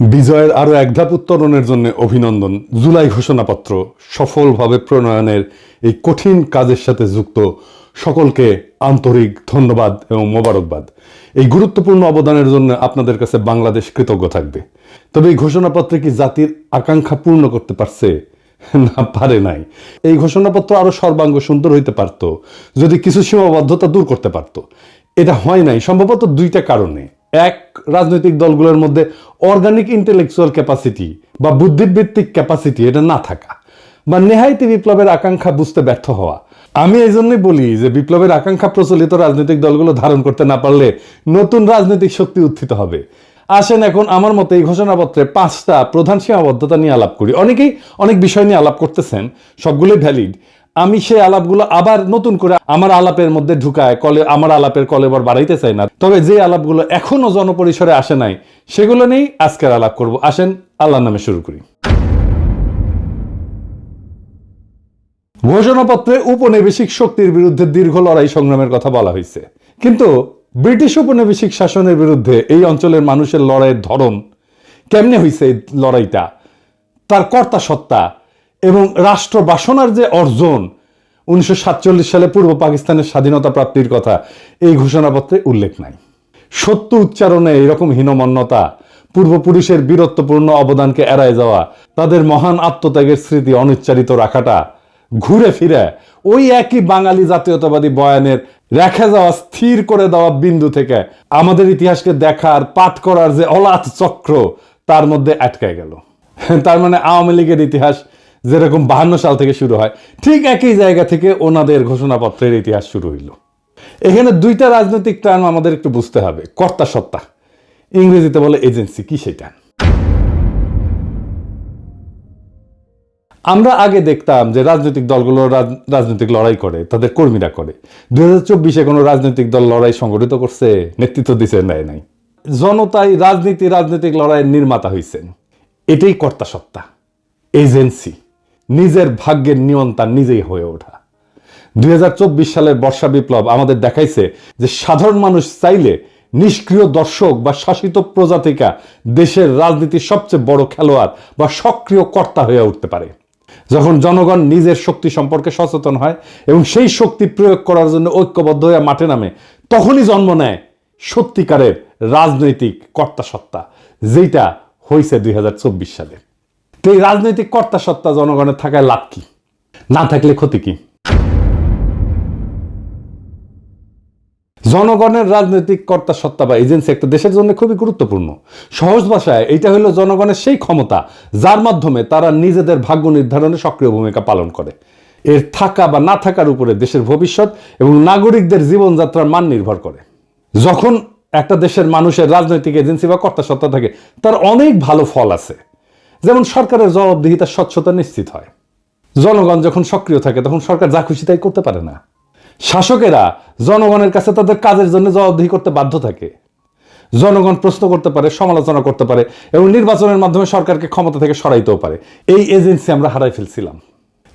বিজয়ের আরও এক ধাপ উত্তরণের জন্য অভিনন্দন। জুলাই ঘোষণাপত্র সফলভাবে প্রণয়নের এই কঠিন কাজের সাথে যুক্ত সকলকে আন্তরিক ধন্যবাদ এবং মোবারকবাদ। এই গুরুত্বপূর্ণ অবদানের জন্য আপনাদের কাছে বাংলাদেশ কৃতজ্ঞ থাকবে। তবে এই ঘোষণাপত্রে কি জাতির আকাঙ্ক্ষা পূর্ণ করতে পারছে? না, পারে নাই। এই ঘোষণাপত্র আরো সর্বাঙ্গ সুন্দর হইতে পারত যদি কিছু সীমাবদ্ধতা দূর করতে পারত। এটা হয় নাই সম্ভবত দুইটা কারণে। এক, রাজনৈতিক দলগুলোর মধ্যে অর্গানিক ইন্টেলেকচুয়াল ক্যাপাসিটি বা বুদ্ধিবৃত্তিক ক্যাপাসিটি এটা না থাকা, বা নেহাইতি বিপ্লবের আকাঙ্ক্ষা বুঝতে ব্যর্থ হওয়া। আমি এই জন্যই বলি যে বিপ্লবের আকাঙ্ক্ষা প্রচলিত রাজনৈতিক দলগুলো ধারণ করতে না পারলে নতুন রাজনৈতিক শক্তি উত্থিত হবে। আসেন এখন আমার মতে এই ঘোষণাপত্রে 5টা প্রধান সীমাবদ্ধতা নিয়ে আলাপ করি। অনেকেই অনেক বিষয় নিয়ে আলাপ করতেছেন, সবগুলোই ভ্যালিড। আমি সেই আলাপগুলো আবার নতুন করে আমার আলাপের মধ্যে ঢুকায় আমার আলাপের কলেবর বাড়াইতে চাই না। তবে যে আলাপগুলো এখনো জনপরিসরে আসে নাই সেগুলো নিয়েই আজকের আলাপ করব। আসেন আল্লাহর নামে শুরু করি। ঘোষণাপত্রে উপনিবেশিক শক্তির বিরুদ্ধে দীর্ঘ লড়াই সংগ্রামের কথা বলা হয়েছে, কিন্তু ব্রিটিশ উপনিবেশিক শাসনের বিরুদ্ধে এই অঞ্চলের মানুষের লড়াইয়ের ধরন কেমনে হয়েছে, এই লড়াইটা, তার কর্তা সত্তা এবং রাষ্ট্র বাসনার যে অর্জন 1947 সালে পূর্ব পাকিস্তানের স্বাধীনতা প্রাপ্তির কথা এই ঘোষণাপত্রে উল্লেখ নাই। সত্য উচ্চারণে এরকম হীনমন্যতা, পূর্বপুরুষের বীরত্বপূর্ণ অবদানকে এড়ায় যাওয়া, তাদের মহান আত্মত্যাগের স্মৃতি অনুচ্চারিত রাখাটা ঘুরে ফিরে ওই একই বাঙালি জাতীয়তাবাদী বয়ানের রেখে যাওয়া, স্থির করে দেওয়া বিন্দু থেকে আমাদের ইতিহাসকে দেখার পাঠ করার যে অলাথ চক্র তার মধ্যে আটকায় গেল। তার মানে আওয়ামী লীগের ইতিহাস যেরকম 52 সাল থেকে শুরু হয়, ঠিক একই জায়গা থেকে ওনাদের ঘোষণাপত্রের ইতিহাস শুরু হইল। এখানে দুইটা রাজনৈতিক টার্ম আমাদের একটু বুঝতে হবে। কর্তা সত্তা, ইংরেজিতে বলে এজেন্সি, কি সেটা? আমরা আগে দেখতাম যে রাজনৈতিক দলগুলো রাজনৈতিক লড়াই করে, তাদের কর্মীরা করে। 2024-এ কোনো রাজনৈতিক দল লড়াই সংগঠিত করছে, নেতৃত্ব দিচ্ছে? নাই। জনতাই রাজনৈতিক লড়াইয়ের নির্মাতা হয়েছেন। এটাই কর্তা সত্তা, এজেন্সি, নিজের ভাগ্যের নিয়ন্তা নিজেই হয়ে ওঠা। 2024 সালের বর্ষা বিপ্লব আমাদের দেখাইছে যে সাধারণ মানুষ চাইলে নিষ্ক্রিয় দর্শক বা শাসিত প্রজাতিকা দেশের রাজনীতির সবচেয়ে বড় খেলোয়াড় বা সক্রিয় কর্তা হয়ে উঠতে পারে। যখন জনগণ নিজের শক্তি সম্পর্কে সচেতন হয় এবং সেই শক্তি প্রয়োগ করার জন্য ঐক্যবদ্ধ হয়ে মাঠে নামে, তখনই জন্ম নেয় সত্যিকারের রাজনৈতিক কর্তা সত্তা, যেটা হয়েছে 2024 সালে। তো এই রাজনৈতিক কর্তা সত্তা জনগণের থাকায় লাভ কি, না থাকলে ক্ষতি কি? জনগণের রাজনৈতিক কর্তা সত্তা বা এজেন্সি একটা দেশের জন্য খুবই গুরুত্বপূর্ণ। সহজ ভাষায় এটা হলো জনগণের সেই ক্ষমতা যার মাধ্যমে তারা নিজেদের ভাগ্য নির্ধারণে সক্রিয় ভূমিকা পালন করে। এর থাকা বা না থাকার উপরে দেশের ভবিষ্যৎ এবং নাগরিকদের জীবনযাত্রার মান নির্ভর করে। যখন একটা দেশের মানুষের রাজনৈতিক এজেন্সি বা কর্তা সত্তা থাকে, তার অনেক ভালো ফল আছে। যেমন সরকারের জবাবদিহিতার স্বচ্ছতা নিশ্চিত হয়। জনগণ যখন সক্রিয় থাকে তখন সরকার যা খুশি তাই করতে পারে না। শাসকেরা জনগণের কাছে তাদের কাজের জন্য জবাবদিহি করতে বাধ্য থাকে। জনগণ প্রশ্ন করতে পারে, সমালোচনা করতে পারে এবং নির্বাচনের মাধ্যমে সরকারকে ক্ষমতা থেকে সরাইতেও পারে। এই এজেন্সি আমরা হারাই ফেলছিলাম।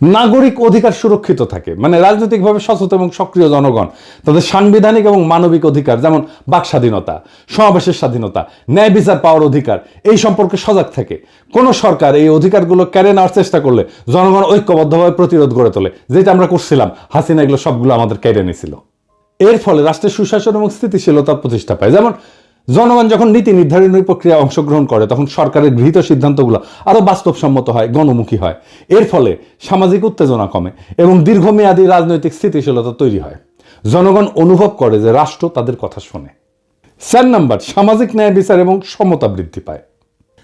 নাগরিক অধিকার সুরক্ষিত থাকে, মানে রাজনৈতিকভাবে সচেতন এবং সক্রিয় জনগণ তাদের সাংবিধানিক এবং মানবিক অধিকার, যেমন বাক স্বাধীনতা, সমাবেশের স্বাধীনতা, ন্যায় বিচার পাওয়ার অধিকার, এই সম্পর্কে সজাগ থাকে। কোন সরকার এই অধিকারগুলো কেড়ে নেওয়ার চেষ্টা করলে জনগণ ঐক্যবদ্ধভাবে প্রতিরোধ গড়ে তোলে, যেটা আমরা করছিলাম। হাসিনা এগুলো সবগুলো আমাদের কেড়ে নিয়েছিল। এর ফলে রাষ্ট্রের সুশাসন এবং স্থিতিশীলতার প্রতিষ্ঠা পায়। যেমন জনগণ যখন নীতি নির্ধারণী প্রক্রিয়ায় অংশগ্রহণ করে তখন সরকারের গৃহীত সিদ্ধান্তগুলো আরো বাস্তবসম্মত হয়, গণমুখী হয়। এর ফলে সামাজিক উত্তেজনা কমে এবং দীর্ঘমেয়াদী রাজনৈতিক স্থিতিশীলতা তৈরি হয়। জনগণ অনুভব করে যে রাষ্ট্র তাদের কথা শোনে। 4 নাম্বার, সামাজিক ন্যায় বিচার এবং সমতা বৃদ্ধি পায়।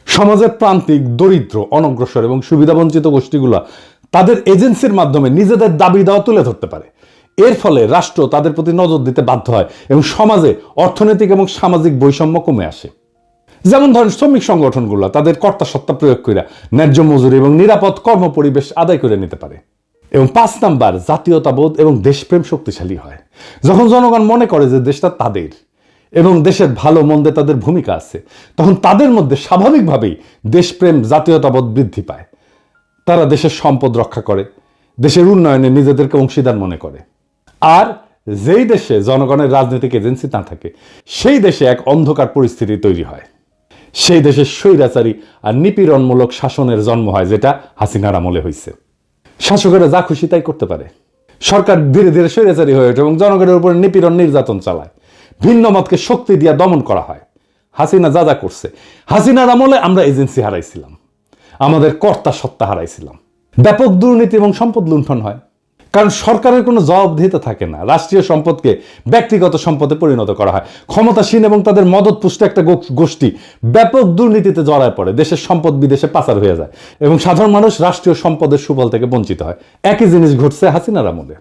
সমাজের প্রান্তিক, দরিদ্র, অনগ্রসর এবং সুবিধাবঞ্চিত গোষ্ঠীগুলো তাদের এজেন্সির মাধ্যমে নিজেদের দাবি দাওয়া তুলে ধরতে পারে। এর ফলে রাষ্ট্র তাদের প্রতি নজর দিতে বাধ্য হয় এবং সমাজে অর্থনৈতিক এবং সামাজিক বৈষম্য কমে আসে। যেমন ধরেন শ্রমিক সংগঠনগুলো তাদের কর্তা সত্তা প্রয়োগ করে ন্যায্য মজুরি এবং নিরাপদ কর্মপরিবেশ আদায় করে নিতে পারে। এবং 5 নাম্বার, জাতীয়তাবোধ এবং দেশপ্রেম শক্তিশালী হয়। যখন জনগণ মনে করে যে দেশটা তাদের এবং দেশের ভালো মন্দে তাদের ভূমিকা আছে, তখন তাদের মধ্যে স্বাভাবিকভাবেই দেশপ্রেম, জাতীয়তাবোধ বৃদ্ধি পায়। তারা দেশের সম্পদ রক্ষা করে, দেশের উন্নয়নে নিজেদেরকে অংশীদার মনে করে। আর যেই দেশে জনগণের রাজনৈতিক এজেন্সি না থাকে সেই দেশে এক অন্ধকার পরিস্থিতি তৈরি হয়। সেই দেশে স্বৈরাচারী আর নিপীড়নমূলক শাসনের জন্ম হয়, যেটা হাসিনার আমলে হয়েছে। শাসকেরা যা খুশি তাই করতে পারে। সরকার ধীরে ধীরে স্বৈরাচারী হয়ে ওঠে এবং জনগণের উপর নিপীড়ন নির্যাতন চালায়। ভিন্ন মতকে শক্তি দিয়ে দমন করা হয়। হাসিনা যা যা করছে, হাসিনার আমলে আমরা এজেন্সি হারাইছিলাম, আমাদের কর্তা সত্তা হারাইছিলাম। ব্যাপক দুর্নীতি এবং সম্পদ লুণ্ঠন হয়, কারণ সরকারের কোনো জবাবদিহিতা থাকে না। রাষ্ট্রীয় সম্পদকে ব্যক্তিগত সম্পদে পরিণত করা হয়। ক্ষমতাসীন এবং তাদের মদতপুষ্ট একটা গোষ্ঠী ব্যাপক দুর্নীতিতে জড়ায় পড়ে, দেশের সম্পদ বিদেশে পাচার হয়ে যায় এবং সাধারণ মানুষ রাষ্ট্রীয় সম্পদের সুফল থেকে বঞ্চিত হয়। একই জিনিস ঘটছে হাসিনার আমলে।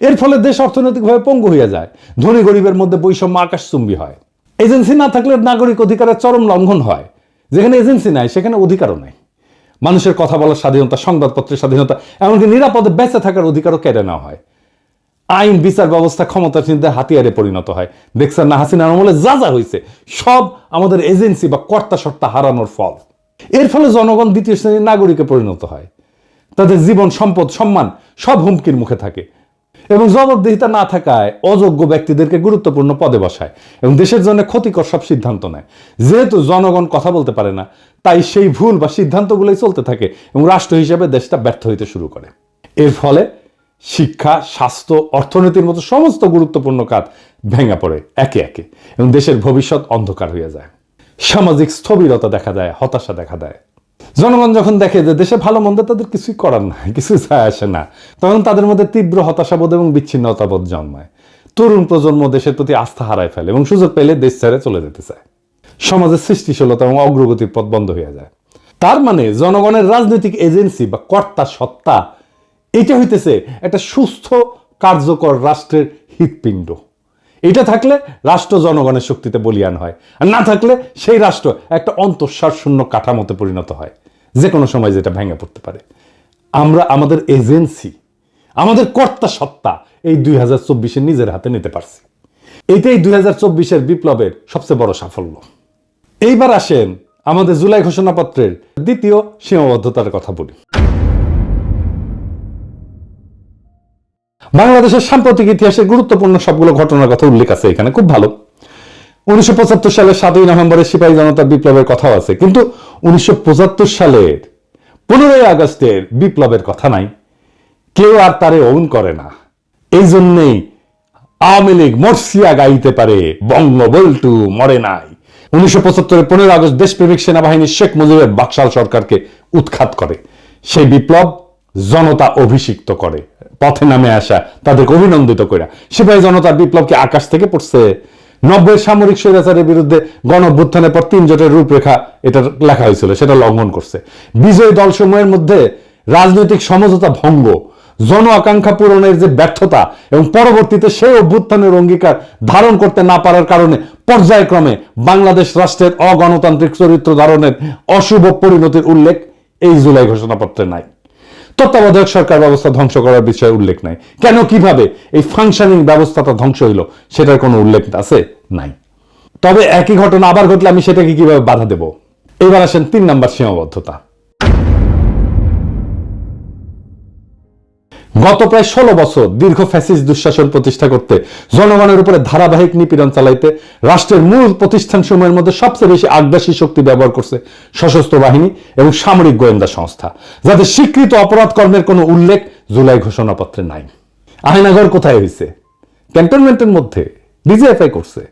এর ফলে দেশ অর্থনৈতিকভাবে পঙ্গু হয়ে যায়, ধনী গরিবের মধ্যে বৈষম্য আকাশচুম্বী হয়। এজেন্সি না থাকলে নাগরিক অধিকারের চরম লঙ্ঘন হয়। যেখানে এজেন্সি নাই সেখানে অধিকারও নাই। মানুষের কথা বলার স্বাধীনতা, সংবাদপত্রের স্বাধীনতা, এমনকি নিরাপদে বেঁচে থাকার অধিকারও কেড়ে নেওয়া হয়। আইন বিচার ব্যবস্থা ক্ষমতাসীনদের হাতিয়ারে পরিণত হয়। দেখছেন না হাসিনার আমলে যা যা হয়েছে, সব আমাদের এজেন্সি বা কর্তা সত্তা হারানোর ফল। এর ফলে জনগণ দ্বিতীয় শ্রেণীর নাগরিকে পরিণত হয়। তাদের জীবন, সম্পদ, সম্মান সব হুমকির মুখে থাকে এবং জবাবদিহিতা না থাকায় অযোগ্য ব্যক্তিদেরকে গুরুত্বপূর্ণ পদে বসায় এবং দেশের জন্য ক্ষতিকর সব সিদ্ধান্ত নেয়। যেহেতু জনগণ কথা বলতে পারে না, তাই সেই ভুল বা সিদ্ধান্তগুলোই চলতে থাকে এবং রাষ্ট্র হিসেবে দেশটা ব্যর্থ হইতে শুরু করে। এর ফলে শিক্ষা, স্বাস্থ্য, অর্থনীতির মতো সমস্ত গুরুত্বপূর্ণ কাজ ভেঙে পড়ে একে একে এবং দেশের ভবিষ্যৎ অন্ধকার হয়ে যায়। সামাজিক স্থবিরতা দেখা দেয়, হতাশা দেখা দেয়। জনগণ যখন দেখে যে দেশে ভালো মন্দ তাদের কিছুই করার নাই, কিছু যায় আসে না, তখন তাদের মধ্যে তীব্র হতাশাবোধ এবং বিচ্ছিন্নতাবোধ জন্মায়। তরুণ প্রজন্ম দেশের প্রতি আস্থা হারায় ফেলে এবং সুযোগ পেলে দেশ ছেড়ে চলে যেতে চায়। সমাজের সৃষ্টিশীলতা এবং অগ্রগতির পথ বন্ধ হয়ে যায়। তার মানে জনগণের রাজনৈতিক এজেন্সি বা কর্তা সত্তা, এটা হইতেছে একটা সুস্থ কার্যকর রাষ্ট্রের হৃৎপিণ্ড। এটা থাকলে রাষ্ট্র জনগণের শক্তিতে বলীয়ান হয়, আর না থাকলে সেই রাষ্ট্র একটা অন্তঃসার শূন্য কাঠামোতে পরিণত হয়, যে কোনো সময় যেটা ভেঙে পড়তে পারে। আমরা আমাদের এজেন্সি, আমাদের কর্তা সত্তা এই 2024-এ নিজের হাতে নিতে পারছি। এটাই 2024-এর বিপ্লবের সবচেয়ে বড় সাফল্য। এইবার আসেন আমাদের জুলাই ঘোষণাপত্রের দ্বিতীয় সীমাবদ্ধতার কথা বলি। বাংলাদেশের সাম্প্রতিক ইতিহাসের গুরুত্বপূর্ণ সবগুলো ঘটনার কথা উল্লেখ আছে এখানে, খুব ভালো। 1975 সালের 7ই নভেম্বরের সিপাহী জনতার বিপ্লবের কথাও আছে, কিন্তু 1975 সালের 15ই আগস্টের বিপ্লবের কথা নাই। কেউ আর তারে ওন করে না। এই জন্যেই আওয়ামী লীগ মরসিয়া গাইতে পারে, বঙ্গবল্টু মরে নাই। 1975-এর 15 আগস্ট দেশপ্রেমিক সেনাবাহিনী শেখ মুজিবের বাকশাল সরকারকে উৎখাত করে। সেই বিপ্লব জনতা অভিষিক্ত করে, পথে নামে আসা তাদেরকে অভিনন্দিত করে। সিপাহী জনতার বিপ্লব কি আকাশ থেকে পড়ছে? 90-এর সামরিক স্বৈরাচারের বিরুদ্ধে গণ অভ্যুত্থানের পর 3 জোটের রূপরেখা এটা লেখা হয়েছিল, সেটা লঙ্ঘন করছে। বিজয়ী দলসমূহের মধ্যে রাজনৈতিক সমঝোতা ভঙ্গ, জন আকাঙ্ক্ষা পূরণের যে ব্যর্থতা এবং পরবর্তীতে সেই অভ্যুত্থানের অঙ্গীকার ধারণ করতে না পারার কারণে পর্যায়ক্রমে বাংলাদেশ রাষ্ট্রের অগণতান্ত্রিক চরিত্র ধারণের অশুভ পরিণতির উল্লেখ এই জুলাই ঘোষণাপত্রে নাই। তত্ত্বাবধায়ক সরকার ব্যবস্থা ধ্বংস করার বিষয়ে উল্লেখ নাই। কেন, কিভাবে এই ফাংশনিং ব্যবস্থাটা ধ্বংস হইল সেটার কোনো উল্লেখ আছে? নাই। তবে একই ঘটনা আবার ঘটলে আমি সেটাকে কিভাবে বাধা দেব? এবার আসেন 3 নম্বর সীমাবদ্ধতা। গত প্রায় 16 বছর দীর্ঘ ফ্যাসিস্ট দুঃশাসন প্রতিষ্ঠা করতে, জনগণের উপরে ধারাবাহিক নিপীড়ন চালাইতে রাষ্ট্রের মূল প্রতিষ্ঠানসমূহের মধ্যে সবচেয়ে বেশি আগ্রাসী শক্তি ব্যবহার করছে সশস্ত্র বাহিনী এবং সামরিক গোয়েন্দা সংস্থা, যাদের স্বীকৃত অপরাধ কর্মের কোনো উল্লেখ জুলাই ঘোষণাপত্রে নাই। আয়নাঘর কোথায় হয়েছে? ক্যান্টনমেন্টের মধ্যে ডিজিএফআই করছে।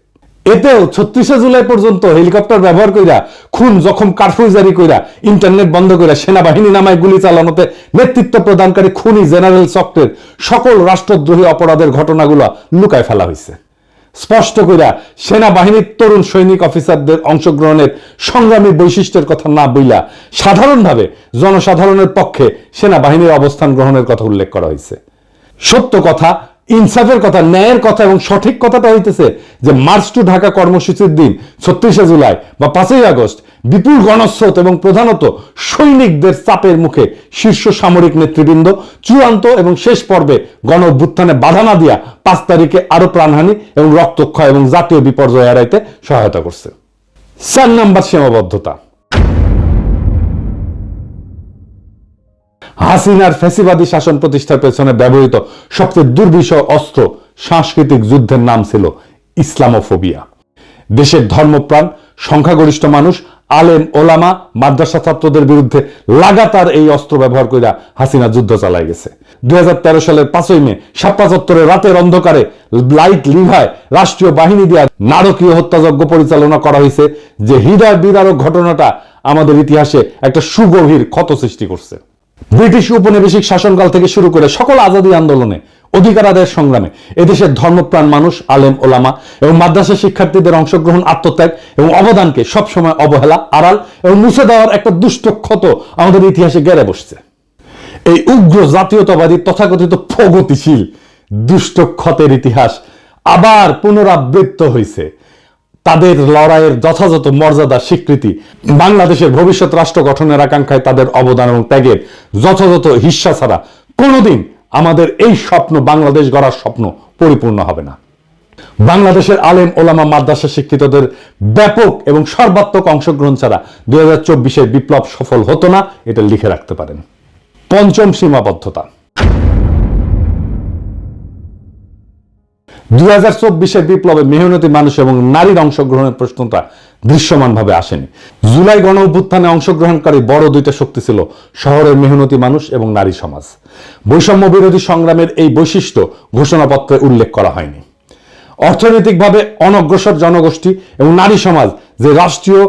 এতেও 36শে জুলাই পর্যন্ত হেলিকপ্টার ব্যবহার কইরা, খুন জখম কারফিউ জারি কইরা, ইন্টারনেট বন্ধ কইরা, সেনাবাহিনী নামায় গুলি চালানোতে নেতৃত্ব প্রদানকারী খুনি জেনারেল চক্রের সকল রাষ্ট্রদ্রোহী অপরাধের ঘটনাগুলো লুকায় ফেলা হয়েছে। স্পষ্ট কইরা সেনাবাহিনীর তরুণ সৈনিক অফিসারদের অংশগ্রহণের সংগ্রামী বৈশিষ্ট্যের কথা না বইলা সাধারণভাবে জনসাধারণের পক্ষে সেনাবাহিনীর অবস্থান গ্রহণের কথা উল্লেখ করা হয়েছে। সত্য কথা, ইনসাফের কথা, ন্যায়ের কথা এবং সঠিক কথাটা হইতেছে যে মার্চ টু ঢাকা কর্মসূচির দিন 36শে জুলাই বা 5ই আগস্ট বিপুল গণস্রোত এবং প্রধানত সৈনিকদের চাপের মুখে শীর্ষ সামরিক নেতৃবৃন্দ চূড়ান্ত এবং শেষ পর্বে গণ অভ্যুত্থানে বাধা না দিয়া 5 তারিখে আরো প্রাণহানি এবং রক্তক্ষয় এবং জাতীয় বিপর্যয় এড়াইতে সহায়তা করছে। 4 নম্বর সীমাবদ্ধতা। হাসিনার ফ্যাসিবাদী শাসন প্রতিষ্ঠার পেছনে ব্যবহৃত সবচেয়ে দুর্বিষহ অস্ত্র সাংস্কৃতিক যুদ্ধের নাম ছিল ইসলামোফোবিয়া। দেশের ধর্মপ্রাণ সংখ্যাগরিষ্ঠ মানুষ, আলেম ওলামা, মাদ্রাসা ছাত্রদের বিরুদ্ধে লাগাতার এই অস্ত্র ব্যবহার করে হাসিনা যুদ্ধ চালায় গেছে। 2013 সালের 5ই মে শাপলা চত্বরে রাতের অন্ধকারে লাইট লিভায় রাষ্ট্রীয় বাহিনী দিয়ে নারকীয় হত্যাযজ্ঞ পরিচালনা করা হয়েছে, যে হৃদয় বিদারক ঘটনাটা আমাদের ইতিহাসে একটা সুগভীর ক্ষত সৃষ্টি করছে। ব্রিটিশ উপনিবেশিক শাসনকাল থেকে শুরু করে সকল আজাদী আন্দোলনে, অধিকার আদায়ের সংগ্রামে এদেশের ধর্মপ্রাণ মানুষ, আলেম ওলামা এবং মাদ্রাসা শিক্ষার্থীদের অংশগ্রহণ, আত্মত্যাগ এবং অবদানকে সবসময় অবহেলা, আড়াল এবং মুছে দেওয়ার একটা দুষ্ট ক্ষত আমাদের ইতিহাসে গেড়ে বসছে। এই উগ্র জাতীয়তাবাদী তথাকথিত প্রগতিশীল দুষ্ট ক্ষতের ইতিহাস আবার পুনরাবৃত্ত হয়েছে। তাদের লড়াইয়ের যথাযথ মর্যাদা স্বীকৃতি, বাংলাদেশের ভবিষ্যৎ রাষ্ট্র গঠনের আকাঙ্ক্ষায় তাদের অবদান এবং ত্যাগের যথাযথ হিস্সা ছাড়া কোনোদিন আমাদের এই স্বপ্ন, বাংলাদেশ গড়ার স্বপ্ন পরিপূর্ণ হবে না। বাংলাদেশের আলেম ওলামা মাদ্রাসা শিক্ষিতদের ব্যাপক এবং সর্বাত্মক অংশগ্রহণ ছাড়া 2024-এর বিপ্লব সফল হতো না, এটা লিখে রাখতে পারেন। পঞ্চম সীমাবদ্ধতা। 2024-এর বিপ্লবে মেহনতি মানুষ এবং নারীর অংশগ্রহণের প্রশ্নটা দৃশ্যমানভাবে আসেনি। জুলাই গণ অভ্যুত্থানে অংশগ্রহণকারী বড় দুইটা শক্তি ছিল শহরের মেহনতি মানুষ এবং নারী সমাজ। বৈষম্য বিরোধী সংগ্রামের এই বৈশিষ্ট্য ঘোষণাপত্রে উল্লেখ করা হয়নি। অর্থনৈতিকভাবে অনগ্রসর জনগোষ্ঠী এবং নারী সমাজ যে রাষ্ট্রীয়,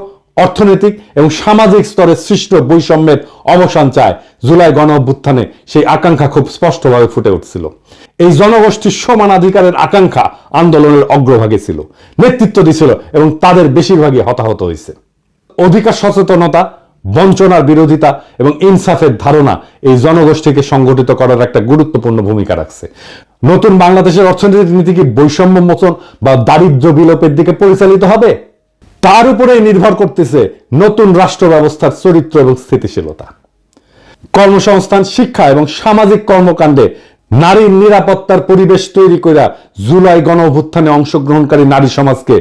অর্থনৈতিক এবং সামাজিক স্তরে সৃষ্ট বৈষম্যের অবসান চায়, জুলাই গণ অভ্যুত্থানে সেই আকাঙ্ক্ষা খুব স্পষ্টভাবে ফুটে উঠছিল। এই জনগোষ্ঠীর সমানাধিকারের আকাঙ্ক্ষা আন্দোলনের অগ্রভাগে ছিল, নেতৃত্ব দিছিল এবং তাদের বেশিরভাগই হতাহত হয়েছে। অধিকার সচেতনতা, বঞ্চনার বিরোধিতা এবং ইনসাফের ধারণা এই জনগোষ্ঠীকে সংগঠিত করার একটা গুরুত্বপূর্ণ ভূমিকা রাখছে। নতুন বাংলাদেশের অর্থনৈতিক নীতি কি বৈষম্য মোচন বা দারিদ্র্য বিলোপের দিকে পরিচালিত হবে? তার উপরেই নির্ভর করতেছে নতুন রাষ্ট্র ব্যবস্থার চরিত্র এবং স্থিতিশীলতা। কর্মসংস্থান, শিক্ষা এবং সামাজিক কর্মকাণ্ডে নারীর নিরাপত্তার পরিবেশ তৈরি করে জুলাই গণ অভ্যুত্থানে অংশগ্রহণকারী নারী সমাজকে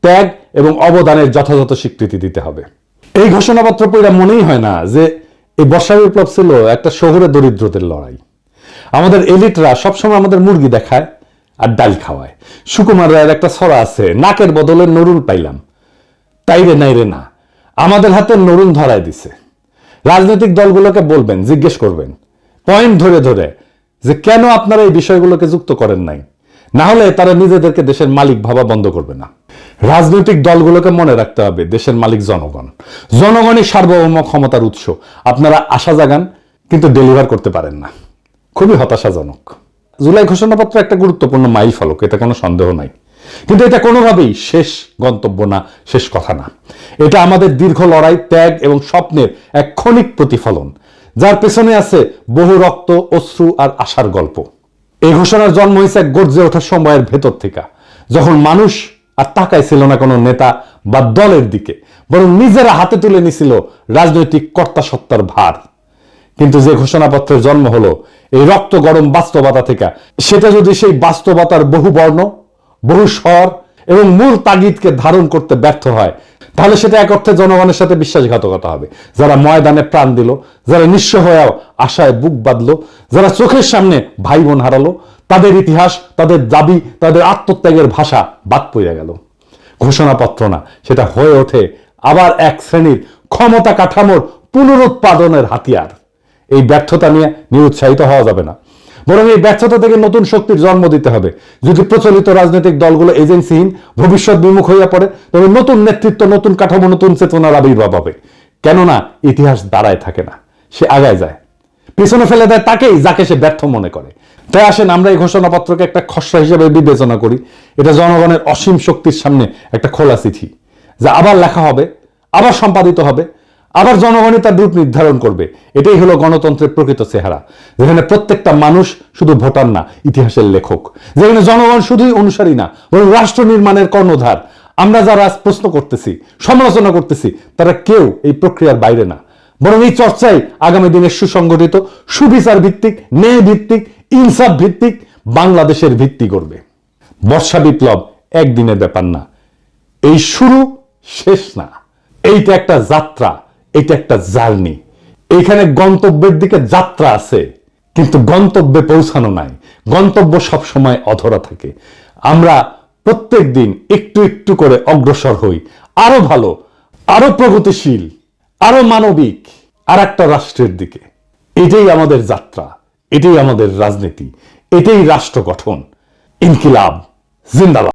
ত্যাগ এবং অবদানের যথাযথ স্বীকৃতি দিতে হবে। এই ঘোষণাপত্র পড়া মনেই হয় না যে এই বর্ষা বিপ্লব ছিল একটা শহুরে দরিদ্রদের লড়াই। আমাদের এলিটরা সবসময় আমাদের মুরগি দেখায় আর ডাল খাওয়ায়। সুকুমার রায়ের একটা ছড়া আছে, নাকের বদলে নরুল পাইলাম, তাই রে নাই রে না, আমাদের হাতে নরুল ধরায় দিছে। রাজনৈতিক দলগুলোকে বলবেন, জিজ্ঞেস করবেন পয়েন্ট ধরে ধরে যে কেন আপনারা এই বিষয়গুলোকে যুক্ত করেন নাই, না হলে তারা নিজেদেরকে দেশের মালিক ভাবা বন্ধ করবে না। রাজনৈতিক দলগুলোকে মনে রাখতে হবে দেশের মালিক জনগণ, জনগণই সার্বভৌম ক্ষমতার উৎস। আপনারা আশা জাগান কিন্তু ডেলিভার করতে পারেন না, খুবই হতাশাজনক। জুলাই ঘোষণাপত্র একটা গুরুত্বপূর্ণ মাইল ফলক, এটা কোনো সন্দেহ নাই, কিন্তু এটা কোনোভাবেই শেষ গন্তব্য না, শেষ কথা না। এটা আমাদের দীর্ঘ লড়াই, ত্যাগ এবং স্বপ্নের এক ক্ষণিক প্রতিফলন, যার পেছনে আছে বহু রক্ত, অশ্রু আর আশার গল্প। এই ঘোষণার জন্ম হয়েছে এক গর্জে ওঠার সময়ের ভেতর থেকে, যখন মানুষ আর তাকাই ছিল না কোনো নেতা বা দলের দিকে, বরং নিজেরা হাতে তুলে নিছিল রাজনৈতিক কর্তা সত্তার ভার। কিন্তু যে ঘোষণাপত্রের জন্ম হলো এই রক্ত গরম বাস্তবতা থেকে, সেটা যদি সেই বাস্তবতার বহু বর্ণ, বহু স্বর এবং মূল তাগিদকে ধারণ করতে ব্যর্থ হয়, তাহলে সেটা এক অর্থে জনগণের সাথে বিশ্বাসঘাতকতা হবে। যারা ময়দানে প্রাণ দিল, যারা নিঃস্ব হয়েও আশায় বুক বাঁধলো, যারা চোখের সামনে ভাই বোন হারালো, তাদের ইতিহাস, তাদের দাবি, তাদের আত্মত্যাগের ভাষা বাদ পড়ে গেল। ঘোষণাপত্র না, সেটা হয়ে ওঠে আবার এক শ্রেণীর ক্ষমতা কাঠামোর পুনরুৎপাদনের হাতিয়ার। এই ব্যর্থতা নিয়ে নিরুৎসাহিত হওয়া যাবে না, বরং এই ব্যর্থতা থেকে নতুন শক্তির জন্ম দিতে হবে। যদি প্রচলিত রাজনৈতিক দলগুলো এজেন্সিহীন, ভবিষ্যৎ বিমুখ হইয়া পড়ে, তবে নতুন নেতৃত্ব, নতুন কাঠামো, নতুন চেতনার আবির্ভাব হবে। কেননা ইতিহাস দাঁড়ায় থাকে না, সে আগায় যায়। পিছনে ফেলে দেয় তাকেই যাকে সে ব্যর্থ মনে করে। তাই আসেন আমরা এই ঘোষণাপত্রকে একটা খসড়া হিসেবে বিবেচনা করি। এটা জনগণের অসীম শক্তির সামনে একটা খোলা চিঠি, যা আবার লেখা হবে, আবার সম্পাদিত হবে, আবার জনগণই তার রূপ নির্ধারণ করবে। এটাই হলো গণতন্ত্রের প্রকৃত চেহারা, যেখানে প্রত্যেকটা মানুষ শুধু ভোটার না, ইতিহাসের লেখক। যেখানে জনগণ শুধুই অনুসারী না, বরং রাষ্ট্র নির্মাণের কর্ণধার। আমরা যারা আজ প্রশ্ন করতেছি, সমালোচনা করতেছি, তারা কেউ এই প্রক্রিয়ার বাইরে না, বরং এই চর্চাই আগামী দিনের সুসংগঠিত, সুবিচার ভিত্তিক, ন্যায় ভিত্তিক, ইনসাফ ভিত্তিক বাংলাদেশের ভিত্তি করবে। বর্ষা বিপ্লব একদিনের ব্যাপার না, এই শুরু, শেষ না। এইটা একটা যাত্রা, এটা একটা জার্নি। এইখানে গন্তব্যের দিকে যাত্রা আছে, কিন্তু গন্তব্যে পৌঁছানো নাই। গন্তব্য সবসময় অধরা থাকে। আমরা প্রত্যেক দিন একটু একটু করে অগ্রসর হই, আরো ভালো, আরো প্রগতিশীল, আরো মানবিক আর একটা রাষ্ট্রের দিকে। এটাই আমাদের যাত্রা, এটাই আমাদের রাজনীতি, এটাই রাষ্ট্র গঠন। ইনকিলাব জিন্দাবাদ।